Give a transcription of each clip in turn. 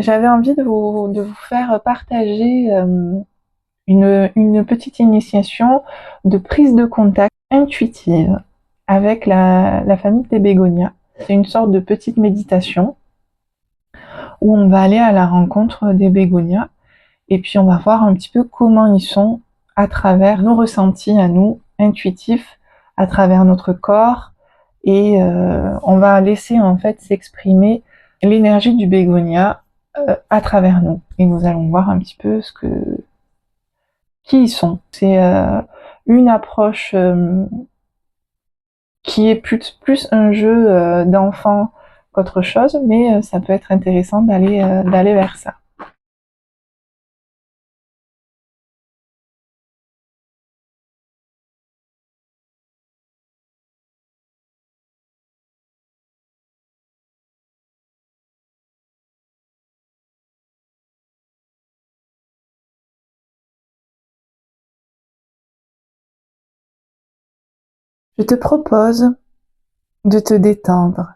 j'avais envie de vous faire partager une petite initiation de prise de contact intuitive avec la famille des bégonias. C'est une sorte de petite méditation où on va aller à la rencontre des bégonias et puis on va voir un petit peu comment ils sont à travers nos ressentis à nous, intuitifs, à travers notre corps, et on va laisser en fait s'exprimer l'énergie du bégonia à travers nous. Et nous allons voir un petit peu qui ils sont. C'est une approche qui est plus un jeu d'enfant qu'autre chose, mais ça peut être intéressant d'aller vers ça. Je te propose de te détendre,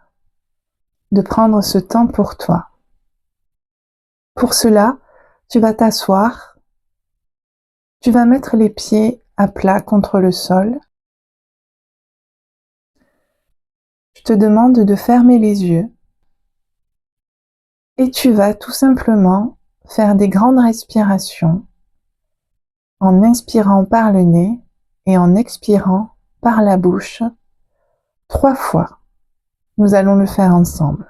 de prendre ce temps pour toi. Pour cela, tu vas t'asseoir, tu vas mettre les pieds à plat contre le sol. Je te demande de fermer les yeux et tu vas tout simplement faire des grandes respirations en inspirant par le nez et en expirant par la bouche 3 fois. Nous allons le faire ensemble.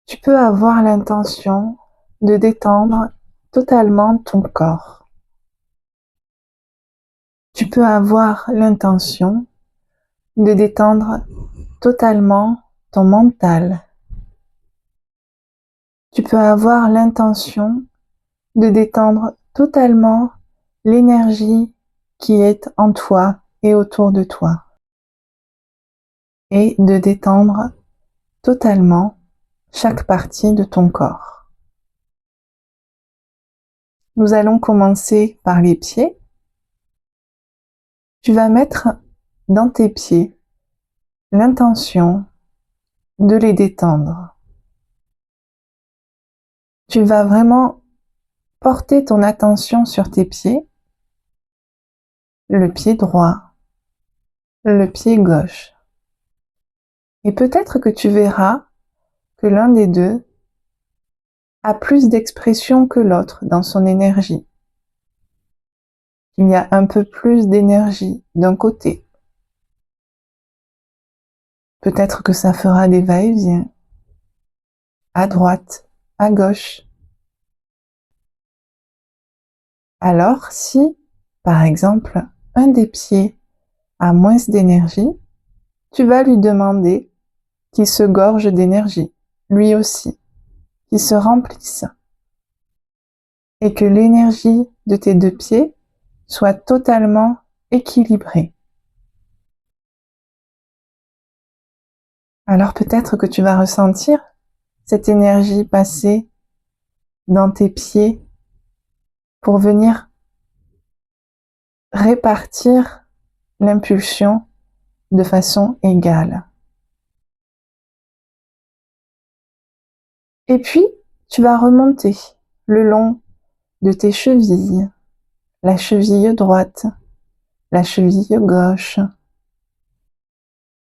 Tu peux avoir l'intention de détendre totalement ton corps. Tu peux avoir l'intention de détendre totalement ton mental. Tu peux avoir l'intention de détendre totalement l'énergie qui est en toi et autour de toi. Et de détendre totalement chaque partie de ton corps. Nous allons commencer par les pieds. Tu vas mettre dans tes pieds l'intention de les détendre. Tu vas vraiment porter ton attention sur tes pieds, le pied droit, le pied gauche. Et peut-être que tu verras que l'un des deux a plus d'expression que l'autre dans son énergie. Il y a un peu plus d'énergie d'un côté. Peut-être que ça fera des va-et-vient, à droite, à gauche. Alors, si, par exemple, un des pieds a moins d'énergie, tu vas lui demander qu'il se gorge d'énergie, lui aussi, qu'il se remplisse, et que l'énergie de tes deux pieds soit totalement équilibrée. Alors peut-être que tu vas ressentir cette énergie passer dans tes pieds pour venir répartir l'impulsion de façon égale. Et puis, tu vas remonter le long de tes chevilles, la cheville droite, la cheville gauche.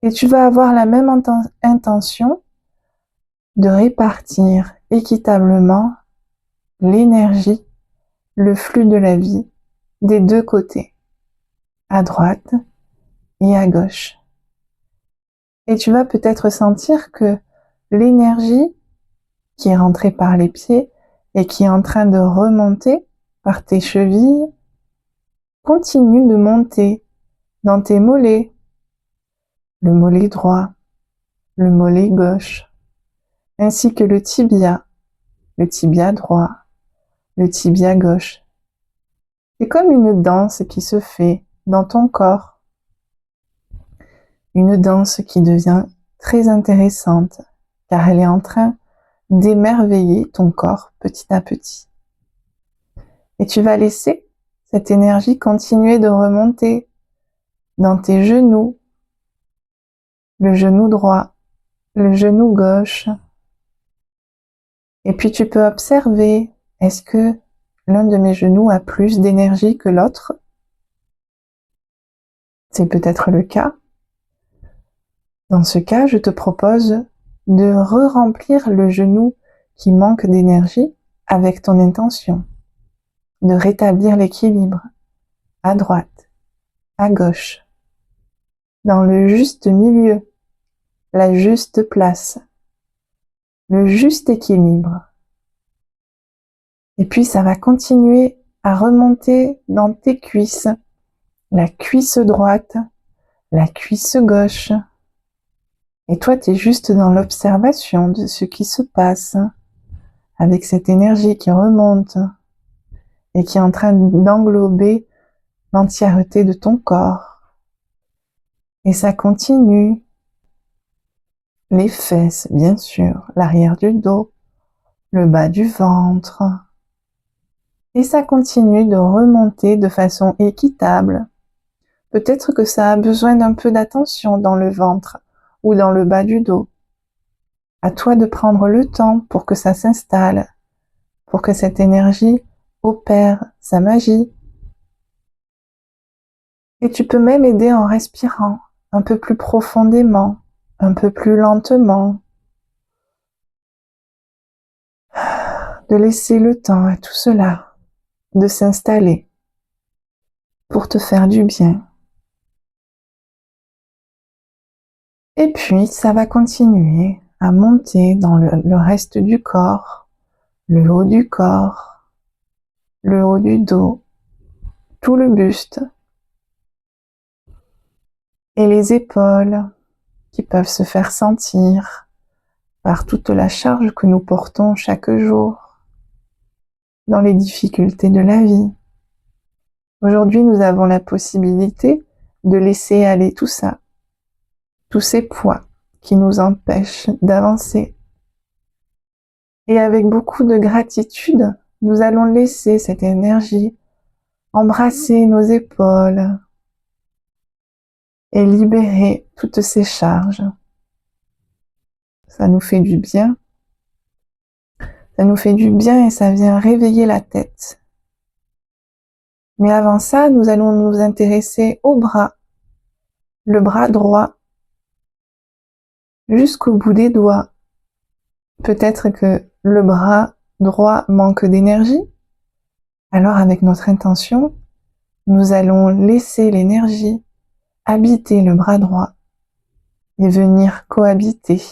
Et tu vas avoir la même intention de répartir équitablement l'énergie, le flux de la vie des deux côtés, à droite et à gauche. Et tu vas peut-être sentir que l'énergie qui est rentrée par les pieds et qui est en train de remonter par tes chevilles continue de monter dans tes mollets, le mollet droit, le mollet gauche, ainsi que le tibia droit, le tibia gauche. C'est comme une danse qui se fait dans ton corps, une danse qui devient très intéressante, car elle est en train d'émerveiller ton corps petit à petit. Et tu vas laisser cette énergie continuer de remonter dans tes genoux, le genou droit, le genou gauche. Et puis tu peux observer, est-ce que l'un de mes genoux a plus d'énergie que l'autre? C'est peut-être le cas. Dans ce cas, je te propose de re-remplir le genou qui manque d'énergie avec ton intention, de rétablir l'équilibre à droite, à gauche, dans le juste milieu, la juste place, le juste équilibre. Et puis ça va continuer à remonter dans tes cuisses, la cuisse droite, la cuisse gauche. Et toi, tu es juste dans l'observation de ce qui se passe avec cette énergie qui remonte et qui est en train d'englober l'entièreté de ton corps. Et ça continue. Les fesses, bien sûr, l'arrière du dos, le bas du ventre. Et ça continue de remonter de façon équitable. Peut-être que ça a besoin d'un peu d'attention dans le ventre ou dans le bas du dos. À toi de prendre le temps pour que ça s'installe, pour que cette énergie opère sa magie. Et tu peux même aider en respirant un peu plus profondément, un peu plus lentement. De laisser le temps à tout cela de s'installer pour te faire du bien. Et puis, ça va continuer à monter dans le reste du corps, le haut du corps, le haut du dos, tout le buste et les épaules qui peuvent se faire sentir par toute la charge que nous portons chaque jour dans les difficultés de la vie. Aujourd'hui, nous avons la possibilité de laisser aller tout ça, tous ces poids qui nous empêchent d'avancer. Et avec beaucoup de gratitude, nous allons laisser cette énergie embrasser nos épaules et libérer toutes ces charges. Ça nous fait du bien. Ça nous fait du bien et ça vient réveiller la tête. Mais avant ça, nous allons nous intéresser au bras, le bras droit, jusqu'au bout des doigts. Peut-être que le bras droit manque d'énergie. Alors avec notre intention, nous allons laisser l'énergie habiter le bras droit et venir cohabiter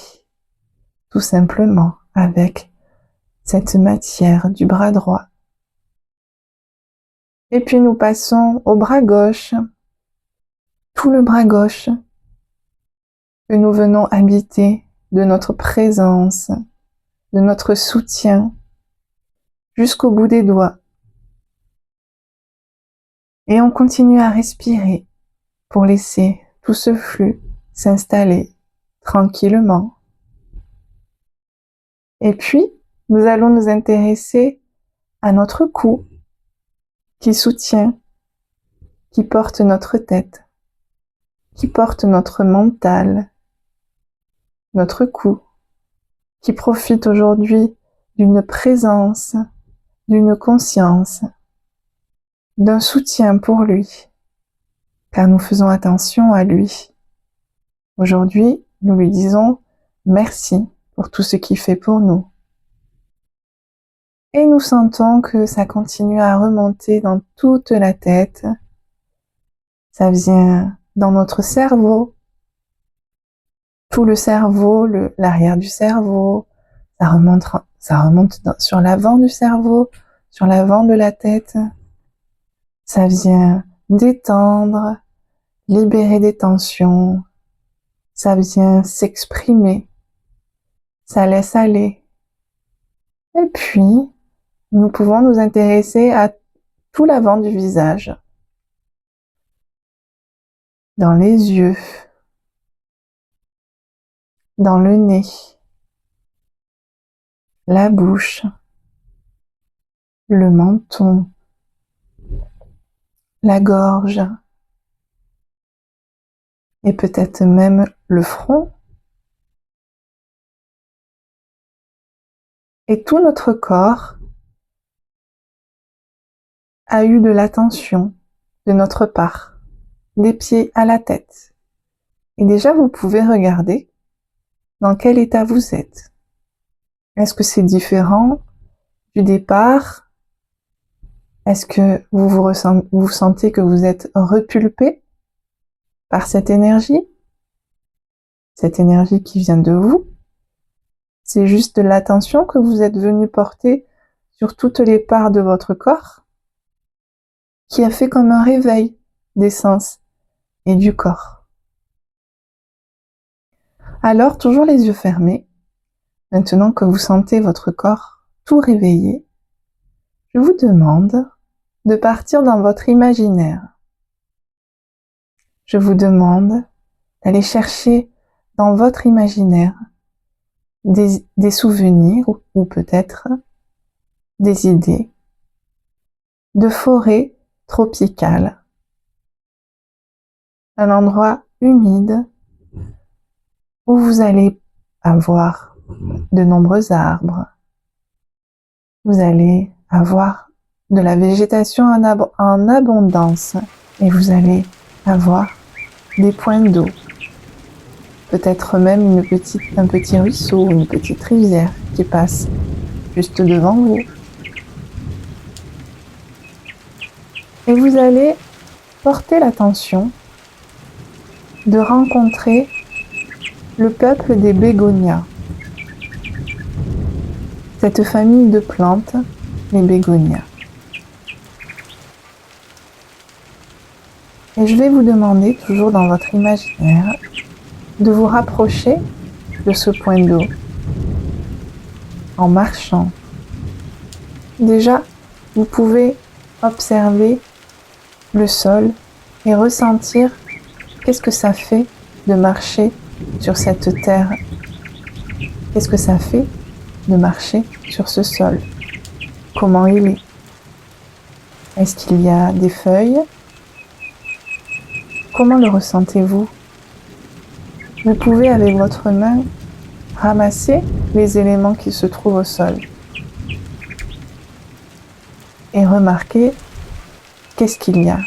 tout simplement avec cette matière du bras droit. Et puis nous passons au bras gauche, tout le bras gauche que nous venons habiter de notre présence, de notre soutien, jusqu'au bout des doigts. Et on continue à respirer pour laisser tout ce flux s'installer tranquillement. Et puis, nous allons nous intéresser à notre cou qui soutient, qui porte notre tête, qui porte notre mental, notre cou, qui profite aujourd'hui d'une présence, d'une conscience, d'un soutien pour lui, car nous faisons attention à lui. Aujourd'hui, nous lui disons merci pour tout ce qu'il fait pour nous. Et nous sentons que ça continue à remonter dans toute la tête. Ça vient dans notre cerveau, tout le cerveau, l'arrière du cerveau, ça remonte sur l'avant du cerveau, sur l'avant de la tête. Ça vient détendre, libérer des tensions, ça vient s'exprimer, ça laisse aller. Et puis, nous pouvons nous intéresser à tout l'avant du visage, dans les yeux, dans le nez, la bouche, le menton, la gorge, et peut-être même le front. Et tout notre corps a eu de l'attention de notre part, des pieds à la tête. Et déjà, vous pouvez regarder dans quel état vous êtes. Est-ce que c'est différent du départ? Est-ce que vous sentez que vous êtes repulpé par cette énergie qui vient de vous? C'est juste de l'attention que vous êtes venu porter sur toutes les parts de votre corps qui a fait comme un réveil des sens et du corps. Alors, toujours les yeux fermés, maintenant que vous sentez votre corps tout réveillé, je vous demande de partir dans votre imaginaire. Je vous demande d'aller chercher dans votre imaginaire des souvenirs ou peut-être des idées de forêt tropicale, un endroit humide où vous allez avoir de nombreux arbres, vous allez avoir de la végétation en abondance et vous allez avoir des points d'eau, peut-être même un petit ruisseau, une petite rivière qui passe juste devant vous. Et vous allez porter l'attention de rencontrer le peuple des bégonias. Cette famille de plantes, les bégonias. Et je vais vous demander, toujours dans votre imaginaire, de vous rapprocher de ce point d'eau en marchant. Déjà, vous pouvez observer le sol et ressentir qu'est-ce que ça fait de marcher sur cette terre. Qu'est-ce que ça fait de marcher sur ce sol? Comment il est? Est-ce qu'il y a des feuilles? Comment le ressentez-vous? Vous pouvez avec votre main ramasser les éléments qui se trouvent au sol et remarquer qu'est-ce qu'il y a.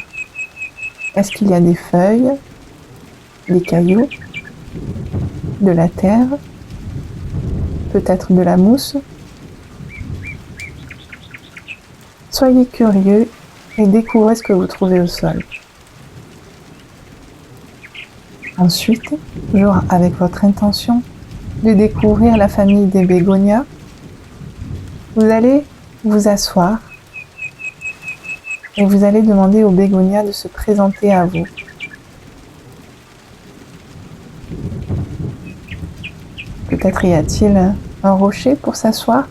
Est-ce qu'il y a des feuilles, des cailloux, de la terre, peut-être de la mousse? Soyez curieux et découvrez ce que vous trouvez au sol. Ensuite, toujours avec votre intention de découvrir la famille des bégonias, vous allez vous asseoir et vous allez demander aux bégonias de se présenter à vous. Peut-être y a-t-il un rocher pour s'asseoir,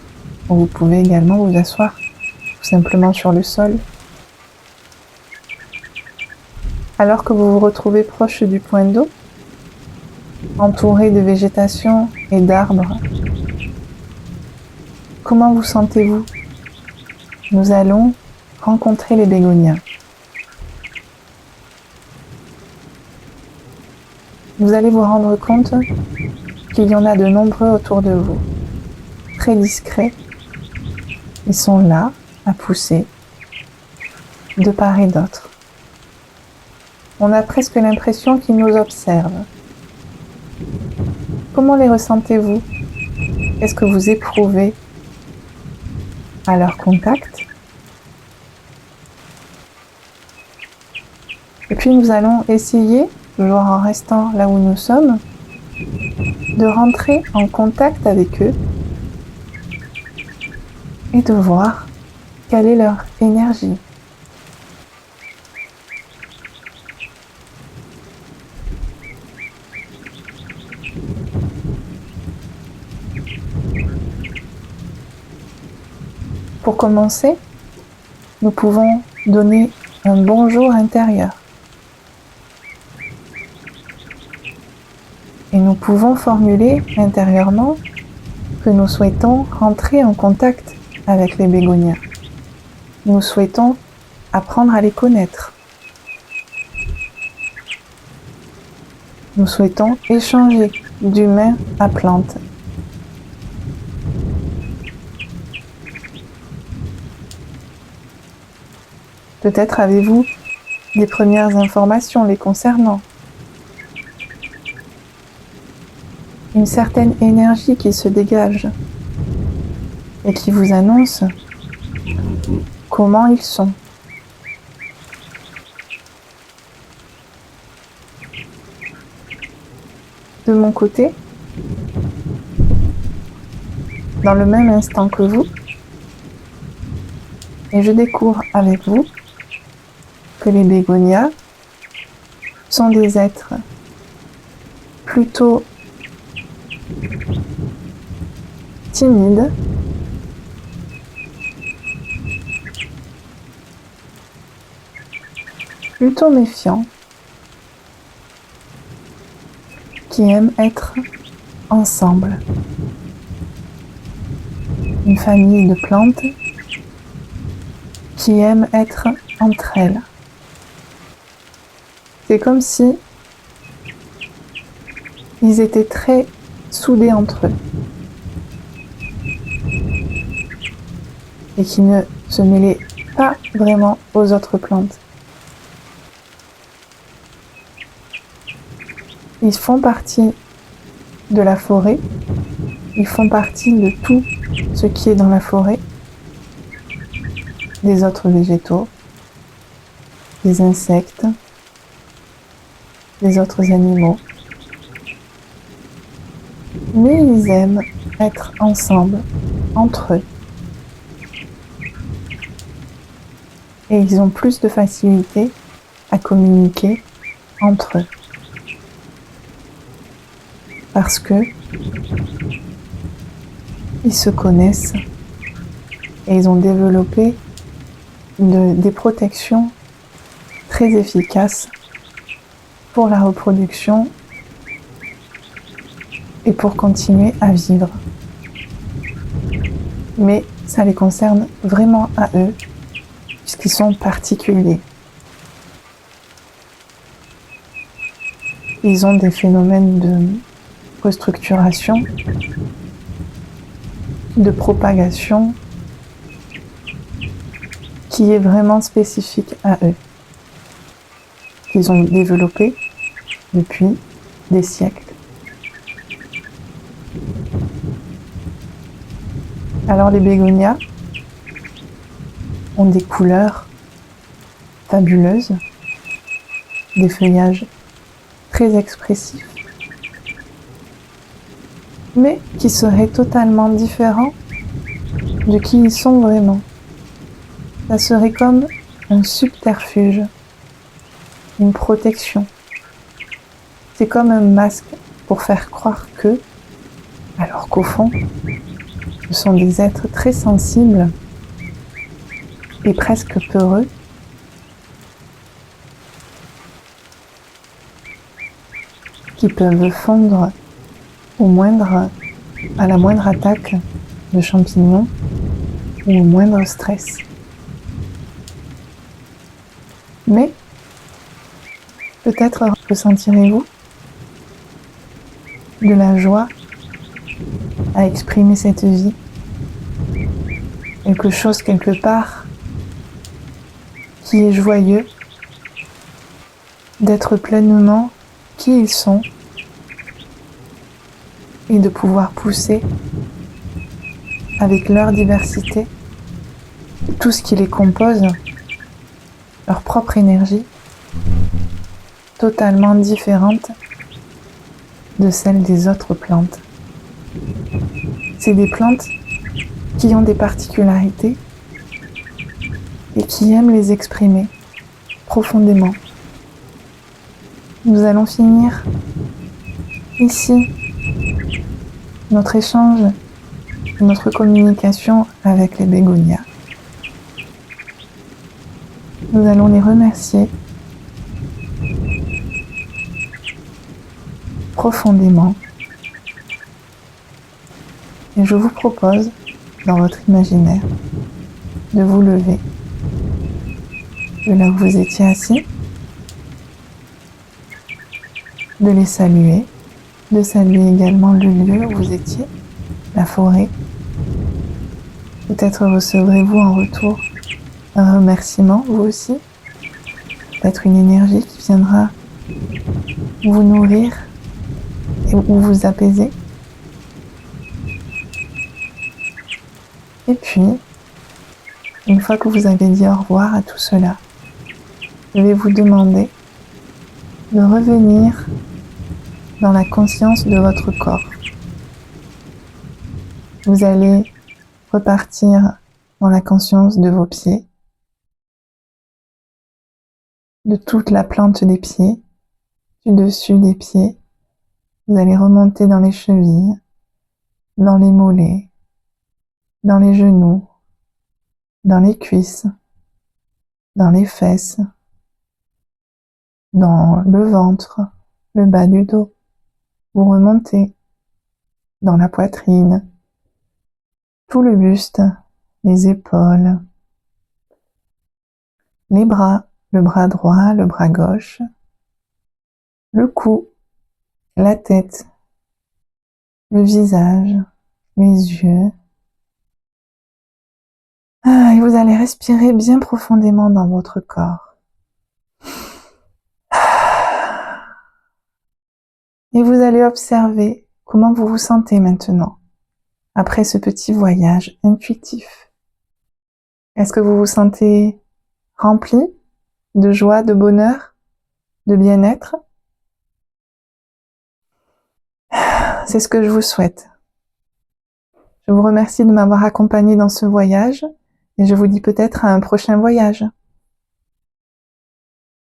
ou vous pouvez également vous asseoir tout simplement sur le sol. Alors que vous vous retrouvez proche du point d'eau, entouré de végétation et d'arbres, comment vous sentez-vous? Nous allons rencontrer les bégonias. Vous allez vous rendre compte qu'il y en a de nombreux autour de vous, très discrets. Ils sont là à pousser de part et d'autre. On a presque l'impression qu'ils nous observent. Comment les ressentez-vous? Qu'est-ce que vous éprouvez à leur contact? Et puis nous allons essayer, toujours en restant là où nous sommes, de rentrer en contact avec eux et de voir quelle est leur énergie. Pour commencer, nous pouvons donner un bonjour intérieur. Et nous pouvons formuler intérieurement que nous souhaitons rentrer en contact avec les bégonias. Nous souhaitons apprendre à les connaître. Nous souhaitons échanger d'humain à plante. Peut-être avez-vous des premières informations les concernant. Une certaine énergie qui se dégage et qui vous annonce comment ils sont. De mon côté, dans le même instant que vous, et je découvre avec vous que les bégonias sont des êtres plutôt timides, plutôt méfiants, qui aiment être ensemble. Une famille de plantes qui aiment être entre elles. C'est comme si ils étaient très soudés entre eux et qui ne se mêlaient pas vraiment aux autres plantes. Ils font partie de la forêt, ils font partie de tout ce qui est dans la forêt, des autres végétaux, des insectes, des autres animaux. Mais ils aiment être ensemble, entre eux. Et ils ont plus de facilité à communiquer entre eux. Parce que ils se connaissent et ils ont développé des protections très efficaces pour la reproduction et pour continuer à vivre. Mais ça les concerne vraiment à eux, puisqu'ils sont particuliers. Ils ont des phénomènes de restructuration, de propagation, qui est vraiment spécifique à eux, qu'ils ont développé depuis des siècles. Alors les bégonias ont des couleurs fabuleuses, des feuillages très expressifs, mais qui seraient totalement différents de qui ils sont vraiment. Ça serait comme un subterfuge, une protection. C'est comme un masque pour faire croire que, alors qu'au fond, ce sont des êtres très sensibles et presque peureux, qui peuvent fondre à la moindre attaque de champignons ou au moindre stress. Mais peut-être ressentirez-vous de la joie à exprimer cette vie, quelque chose quelque part qui est joyeux, d'être pleinement qui ils sont et de pouvoir pousser avec leur diversité, tout ce qui les compose, leur propre énergie, totalement différente de celle des autres plantes. C'est des plantes qui ont des particularités et qui aiment les exprimer profondément. Nous allons finir ici notre échange, notre communication avec les bégonias. Nous allons les remercier profondément. Et je vous propose, dans votre imaginaire, de vous lever de là où vous étiez assis, de les saluer, de saluer également le lieu où vous étiez, la forêt. Peut-être recevrez-vous en retour un remerciement, vous aussi. Peut-être une énergie qui viendra vous nourrir ou vous apaiser. Et puis, une fois que vous avez dit au revoir à tout cela, je vais vous demander de revenir dans la conscience de votre corps. Vous allez repartir dans la conscience de vos pieds, de toute la plante des pieds, du dessus des pieds. Vous allez remonter dans les chevilles, dans les mollets, dans les genoux, dans les cuisses, dans les fesses, dans le ventre, le bas du dos. Vous remontez dans la poitrine, tout le buste, les épaules, les bras, le bras droit, le bras gauche, le cou, la tête, le visage, les yeux. Et vous allez respirer bien profondément dans votre corps. Et vous allez observer comment vous vous sentez maintenant, après ce petit voyage intuitif. Est-ce que vous vous sentez rempli de joie, de bonheur, de bien-être? C'est ce que je vous souhaite. Je vous remercie de m'avoir accompagné dans ce voyage et je vous dis peut-être à un prochain voyage.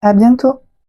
À bientôt.